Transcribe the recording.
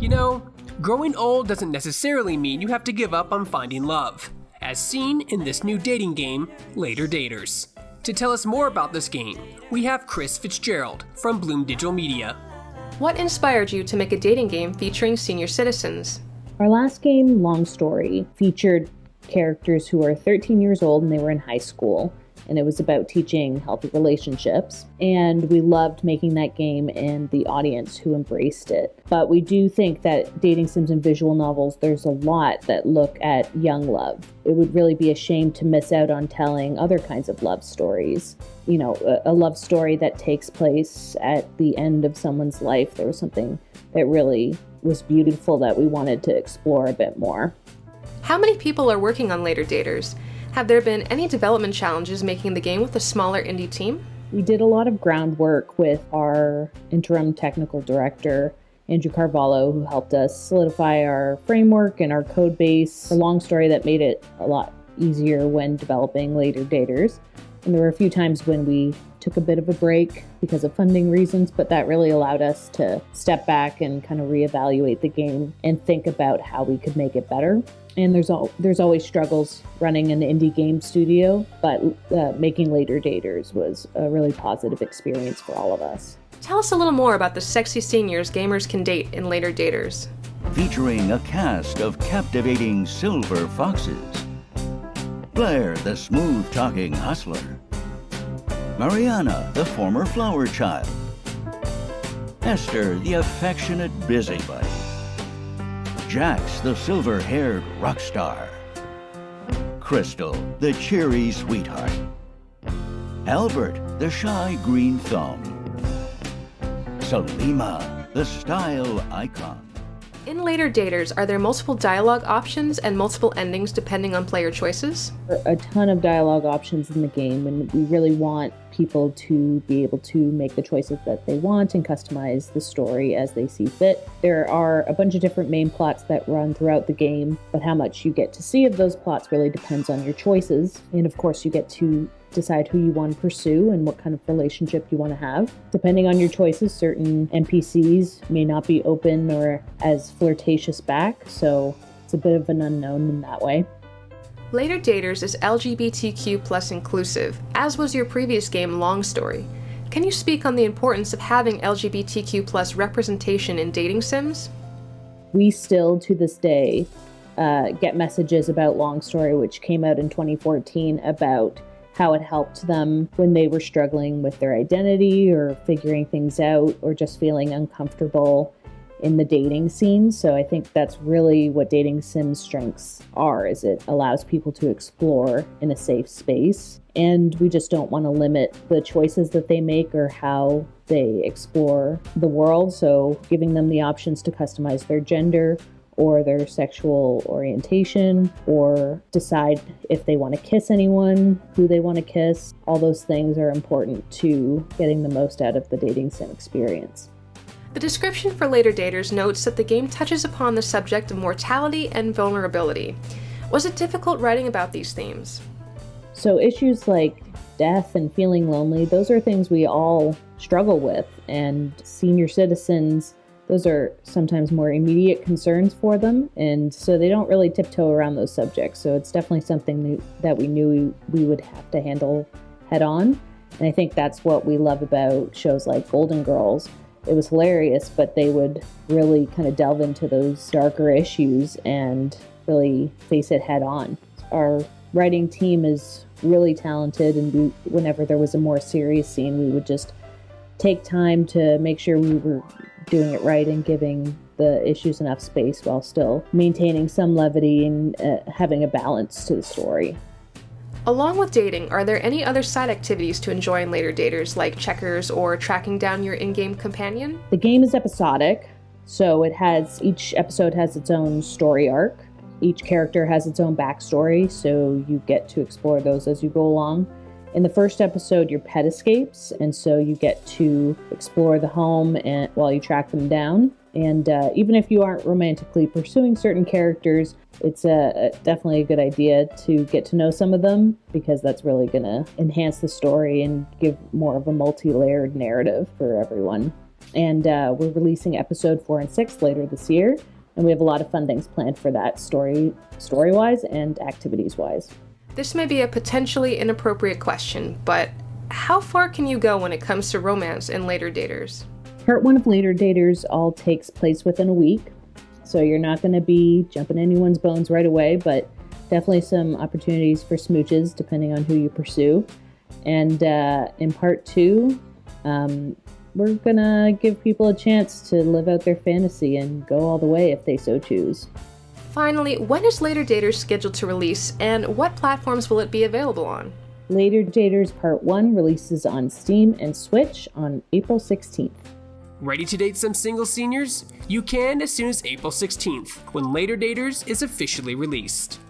You know, growing old doesn't necessarily mean you have to give up on finding love, as seen in this new dating game, Later Daters. To tell us more about this game, we have Chris Fitzgerald from Bloom Digital Media. What inspired you to make a dating game featuring senior citizens? Our last game, Long Story, featured characters who are 13 years old and they were in high school. And it was about teaching healthy relationships. And we loved making that game and the audience who embraced it. But we do think that dating sims and visual novels, there's a lot that look at young love. It would really be a shame to miss out on telling other kinds of love stories. You know, a love story that takes place at the end of someone's life. There was something that really was beautiful that we wanted to explore a bit more. How many people are working on Later Daters? Have there been any development challenges making the game with a smaller indie team? We did a lot of groundwork with our interim technical director, Andrew Carvalho, who helped us solidify our framework and our code base. A long story that made it a lot easier when developing Later Daters. And there were a few times when we took a bit of a break because of funding reasons, but that really allowed us to step back and kind of reevaluate the game and think about how we could make it better. And there's always struggles running an indie game studio, but making Later Daters was a really positive experience for all of us. Tell us a little more about the sexy seniors gamers can date in Later Daters. Featuring a cast of captivating silver foxes. Blair, the smooth-talking hustler. Mariana, the former flower child. Esther, the affectionate busybody. Jax, the silver-haired rock star. Crystal, the cheery sweetheart. Albert, the shy green thumb. Salima, the style icon. In Later Daters, are there multiple dialogue options and multiple endings depending on player choices? A ton of dialogue options in the game, and we really want people to be able to make the choices that they want and customize the story as they see fit. There are a bunch of different main plots that run throughout the game, but how much you get to see of those plots really depends on your choices. And of course, you get to decide who you want to pursue and what kind of relationship you want to have. Depending on your choices, certain NPCs may not be open or as flirtatious back, so it's a bit of an unknown in that way. Later Daters is LGBTQ plus inclusive, as was your previous game, Long Story. Can you speak on the importance of having LGBTQ plus representation in dating sims? We still, to this day, get messages about Long Story, which came out in 2014, about how it helped them when they were struggling with their identity or figuring things out or just feeling uncomfortable in the dating scene. So I think that's really what dating sims strengths are, is it allows people to explore in a safe space. And we just don't want to limit the choices that they make or how they explore the world. So giving them the options to customize their gender or their sexual orientation, or decide if they want to kiss anyone, who they want to kiss. All those things are important to getting the most out of the dating sim experience. The description for Later Daters notes that the game touches upon the subject of mortality and vulnerability. Was it difficult writing about these themes? So issues like death and feeling lonely, those are things we all struggle with, and senior citizens, those are sometimes more immediate concerns for them, and so they don't really tiptoe around those subjects. So it's definitely something that we knew we would have to handle head on. And I think that's what we love about shows like Golden Girls. It was hilarious, but they would really kind of delve into those darker issues and really face it head on. Our writing team is really talented, and whenever there was a more serious scene, we would just take time to make sure we were doing it right and giving the issues enough space while still maintaining some levity and having a balance to the story. Along with dating, are there any other side activities to enjoy in Later Daters, like checkers or tracking down your in-game companion? The game is episodic, so each episode has its own story arc. Each character has its own backstory, so you get to explore those as you go along. In the first episode, your pet escapes, and so you get to explore the home while you track them down. And even if you aren't romantically pursuing certain characters, it's definitely a good idea to get to know some of them, because that's really going to enhance the story and give more of a multi-layered narrative for everyone. And we're releasing episode 4 and 6 later this year. And we have a lot of fun things planned for that, story-wise and activities-wise. This may be a potentially inappropriate question, but how far can you go when it comes to romance in Later Daters? Part 1 of Later Daters all takes place within a week. So you're not going to be jumping anyone's bones right away, but definitely some opportunities for smooches depending on who you pursue. And in Part 2, we're going to give people a chance to live out their fantasy and go all the way if they so choose. Finally, when is Later Daters scheduled to release, and what platforms will it be available on? Later Daters Part 1 releases on Steam and Switch on April 16th. Ready to date some single seniors? You can as soon as April 16th, when Later Daters is officially released.